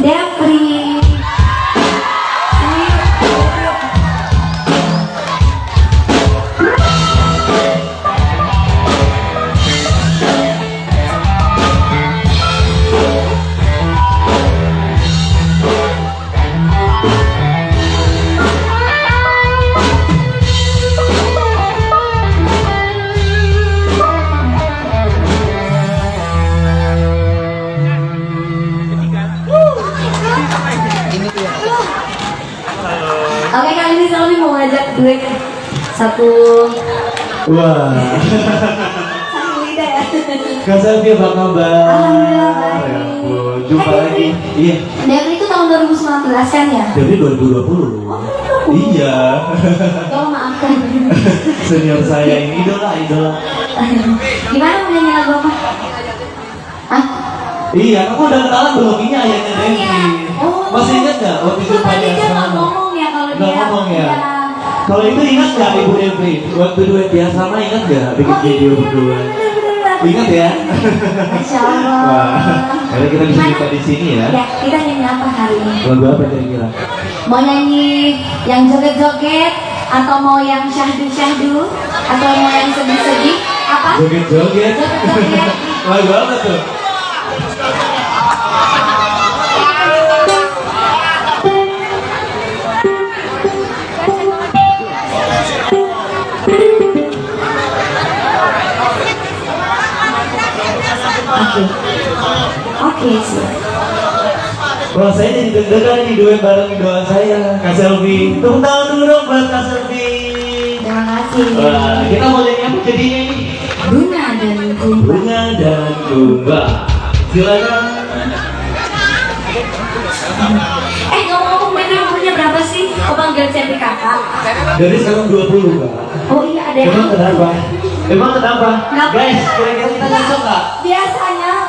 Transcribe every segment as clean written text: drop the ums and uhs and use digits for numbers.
Depri. Oke, kali ini Selvi mau ngajak duet satu. Wah. Satu lidah ya. Kak Selvi apa kabar? Alhamdulillah baik. Ya ampun, jumpa lagi. Iya. Depri itu tahun 2019 kan ya? Jadi 2020 loh. Iya. Tolong maafkan. Senior saya ini idola. Gimana mau nyanyi lagu apa? Hah? Iya, kamu udah kenalan belum? Ini ayahnya Devi. Oh. Masih ingat nggak waktu itu Tadi pada dia nggak asrama? ngomong ya kalau Nggak dia. ngomong ya? Iya. Kalau itu ingat nggak Ibu Devi? Waktu duet di asrama ingat nggak bikin video berdua? Bener. Ingat ya? Masya Allah. Wah, karena kita bisa Gimana? kita di sini ya. Ya, kita nyanyi apa hari ini? Lagu apa kira-kira? Mau nyanyi yang joget-joget atau mau yang syahdu-syahdu atau mau yang sedih-sedih? Apa? Joget-joget. Joget-joget. Lagu apa tuh? Oke sih. Wah, saya jadi deg-degan nih duet bareng doa saya, Kak Selvi. Tepuk tangan dulu dong buat Kak Selvi. Terima kasih. Wah, kita mau nyanyi apa jadinya ini? Bunga dan kumba. Bunga dan kumba. Silakan. Ngomong-ngomong bener umurnya berapa sih? Kok panggil Selvi kakak? Dari sekarang 20, Kak. Oh iya, ada yang Emang kenapa? Emang kenapa? Kenapa? Guys, kira-kira kita cocok nggak?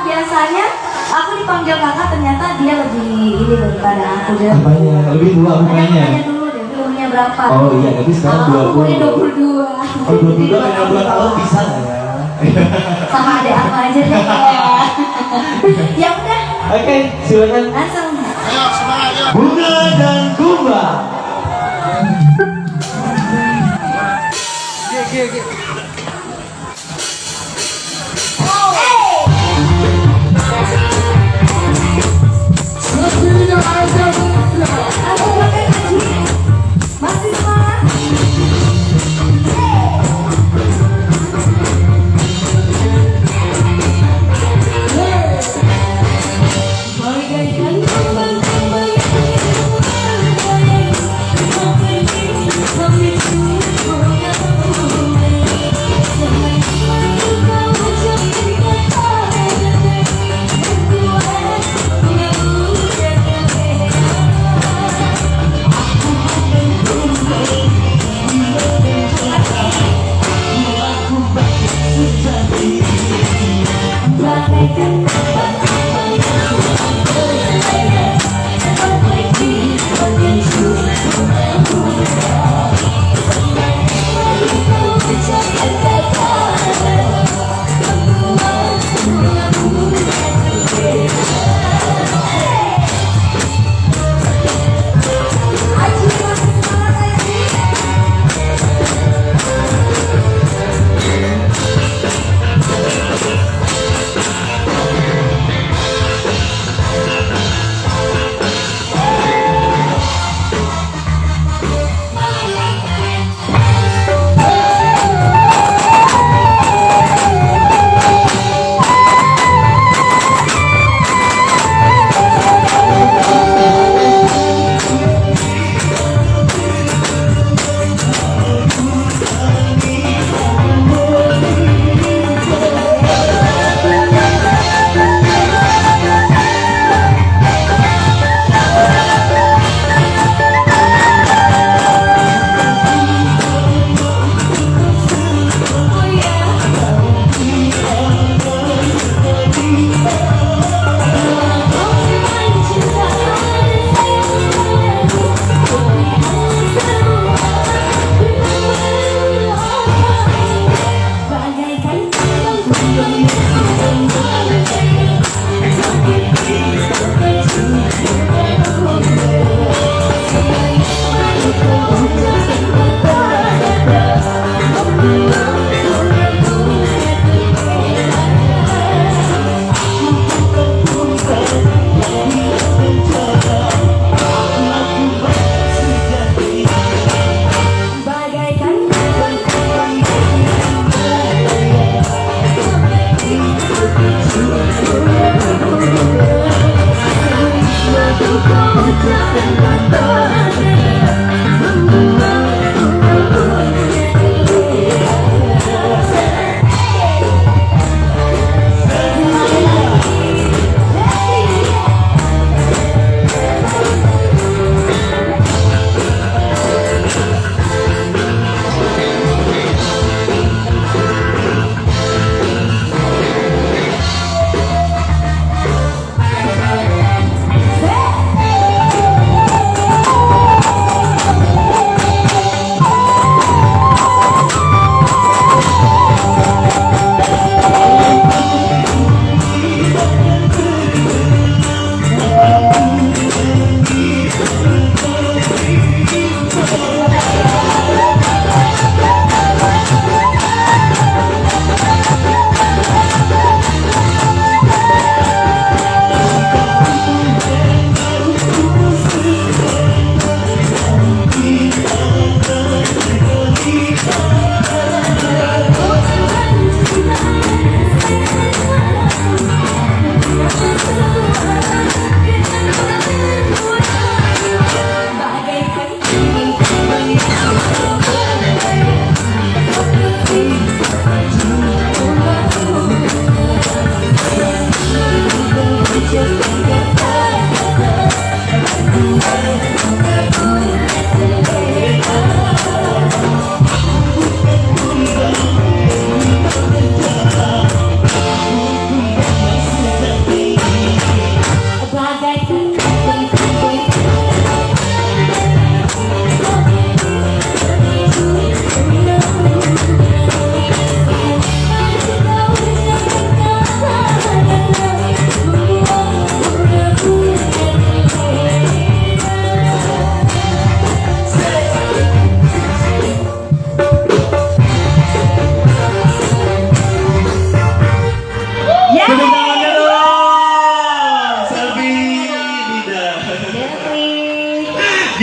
Biasanya aku dipanggil kakak, ternyata dia lebih ini daripada aku. Dia Apanya? Lebih tua mukanya. tanya dulu deh, umurnya berapa? Oh iya, tapi sekarang 20. Umurnya 22. Oh, 22 beda 2 tahun bisa nggak ya? Sama adik aku aja deh. Ya udah, Oke, silakan. langsung. Bunga dan kumba. Aku pakai lagi. Masih semangat. Bagaikan kembang-kembang yang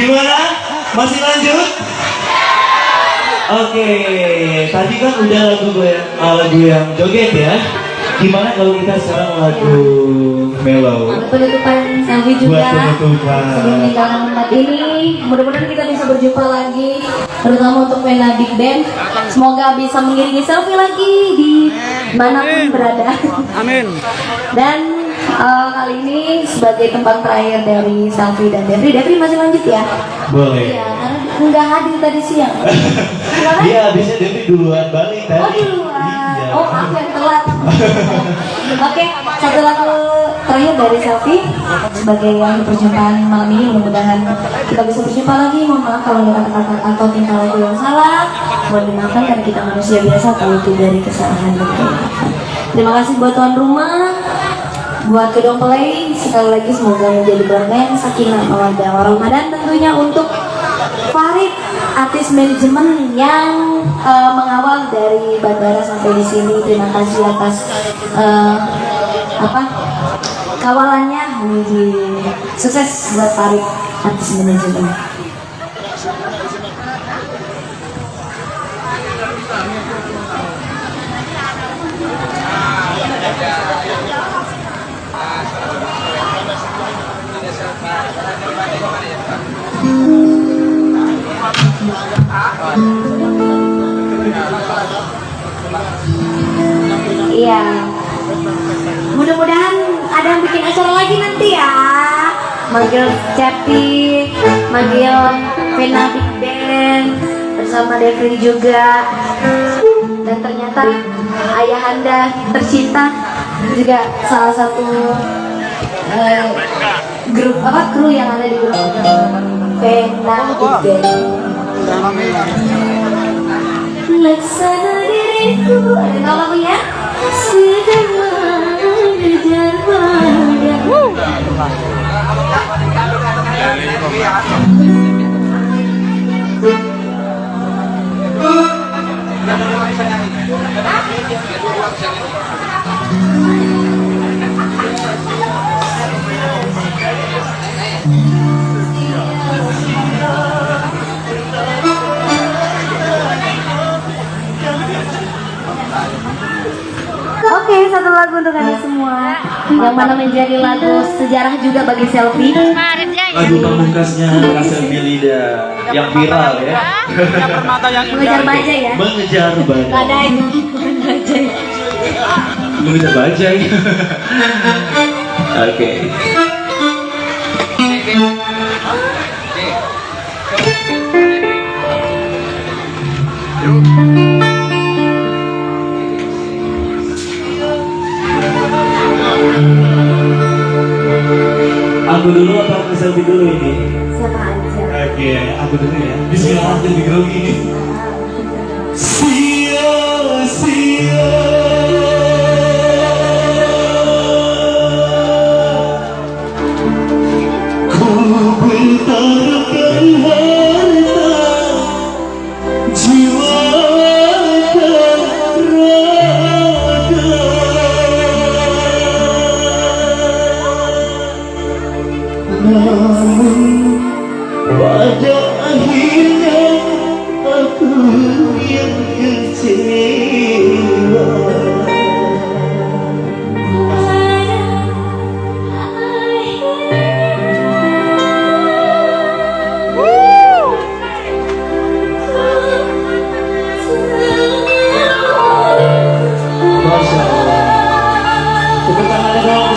Gimana? Masih lanjut? Oke, tadi kan udah lagu yang joget ya. Gimana kalau kita sekarang lagu mellow? Penutupan selfie juga. Buat penutupan. Sebelum meninggalkan tempat ini, mudah-mudahan kita bisa berjumpa lagi, terutama untuk Vena Big Band. Semoga bisa mengiringi selfie lagi di manapun berada. Amin. Dan kali ini sebagai tempat terakhir dari selfie dan Devri masih lanjut ya? Boleh. Iya, karena nggak hadir tadi siang. Kenapa? Iya, habisnya Devi duluan balik tadi. Oh duluan. Iya. Oh aku yang telat. Oke, satu lagu terakhir dari selfie sebagai yang perjumpaan malam ini. Mudah-mudahan kita bisa berjumpa lagi. Mohon maaf kalau ada kata-kata atau tingkah laku yang salah. Mohon dimaafkan karena kita manusia biasa kalau itu dari kesalahan dan kesalahan. Terima kasih buat tuan rumah, buat kedua play. Sekali lagi semoga menjadi berkah sakinah mawaddah warahmah, dan tentunya untuk Farid, artis manajemen yang mengawal dari bandara sampai di sini. Terima kasih atas kawalannya. Sukses buat Farid, artis manajemen. Iya, mudah-mudahan ada yang bikin acara lagi nanti ya. Manggil Cepi, manggil Vena Big Band bersama Devri juga. Dan ternyata ayahanda tercinta juga salah satu grup kru yang ada di grup Vena Big Band. Laksana diriku, ada tahu lagunya? Sedang mengejar pada. Oke, satu lagu untuk kalian semua, yang mana menjadi lagu sejarah juga bagi selfie. Lagu pamungkasnya Kasel Milida yang viral ya. Mengejar bajai ya. Mengejar bajai. Badai. Bajai. Mengejar bajai. Oke. Aku dulu apa aku selfie dulu ini? Siapa aja. Oke, aku dulu ya. Bismillah, jadi grogi ini. Sia-sia ku bertaruhkan harta, jiwa dan raga. Namun pada akhirnya aku yang kecewa. Masya Allah. Tepuk tangan dong.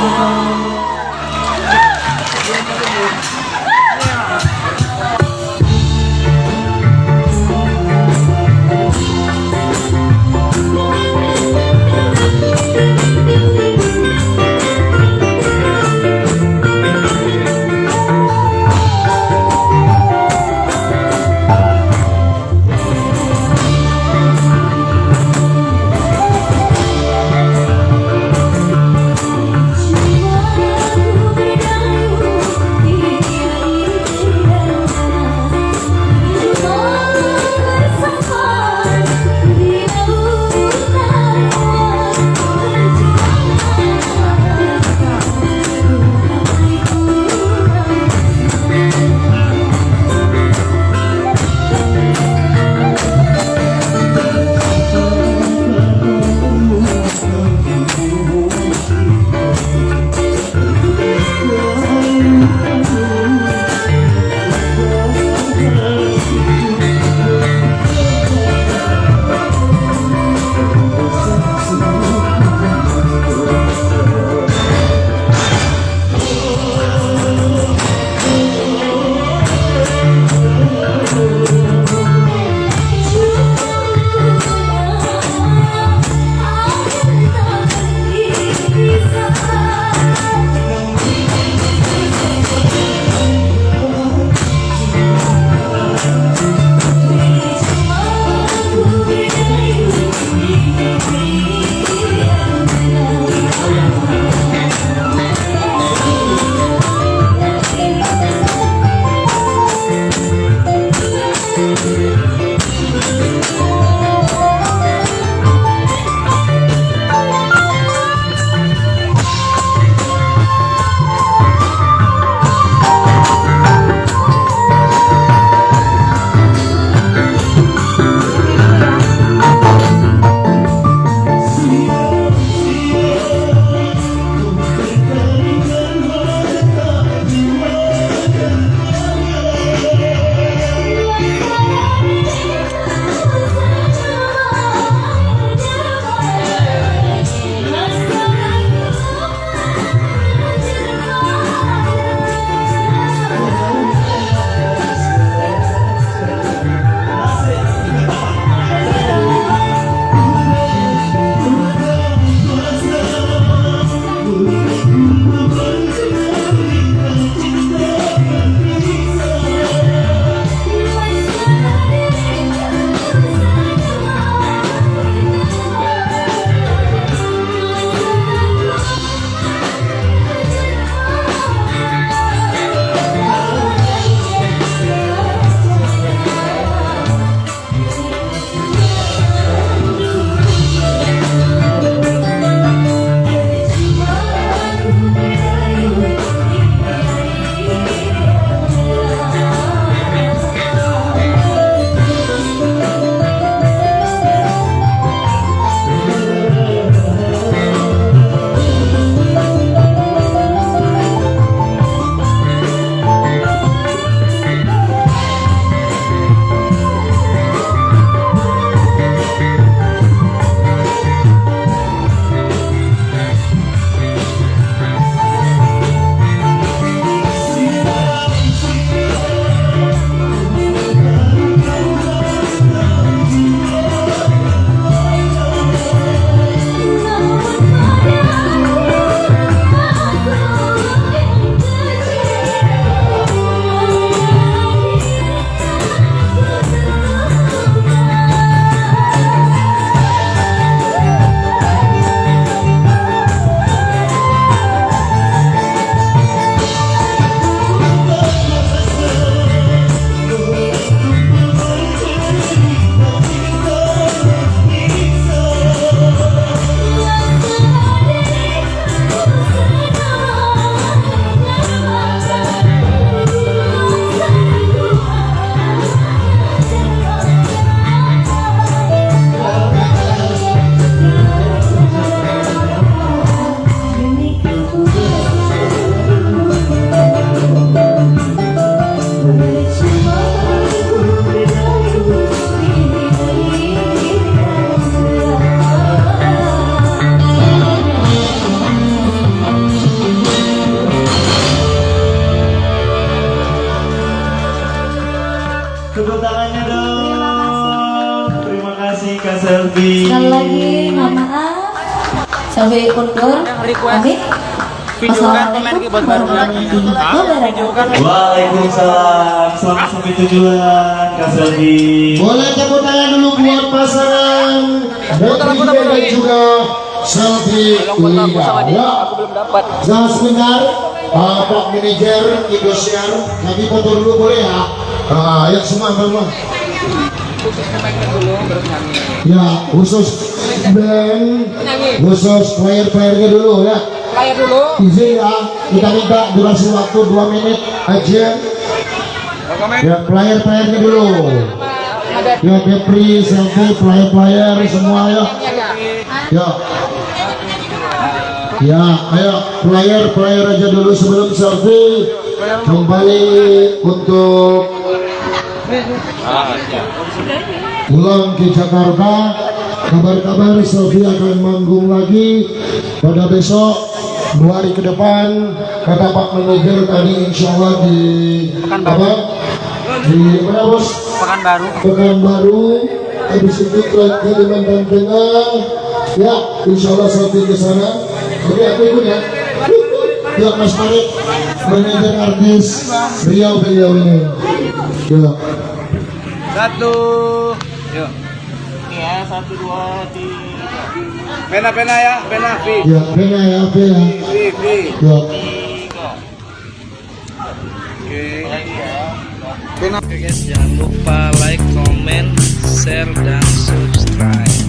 Selvi. Sekali lagi mohon maaf. Selfie undur. Pamit. Wassalamualaikum warahmatullahi wabarakatuh. Waalaikumsalam. Selamat sampai tujuan, Kak Selvi. Boleh tepuk tangan dulu buat pasangan Betty dan juga Selvi Liga. Ya, jangan sebentar, Pak Manajer Indosiar, kami foto dulu boleh ya? Ya semua teman. Ya, khusus band, khusus player-playernya dulu ya. Izin ya, kita minta durasi waktu 2 menit aja. Ya, player-playernya dulu. Ya, Kepri, Selfie, player-player semua ya. Ya. Ya, ayo player aja dulu sebelum Selfie kembali untuk pulang ke Jakarta. Kabar-kabar Selfie akan manggung lagi pada besok 2 hari ke depan, kata Pak Manajer tadi, insya Allah di apa? Di mana bos? Pekanbaru. Habis itu ke Kalimantan Tengah. Ya, insya Allah Selfie ke sana. Jadi aku ikut ya. Ya Mas Farid, manajer artis Riau ini. Ya. Satu. Yuk. Ya, 1, 2, 3. Pena ya, pena V. Ya, pena ya, pena. V. Ya. Oke guys, jangan lupa like, comment, share, dan subscribe.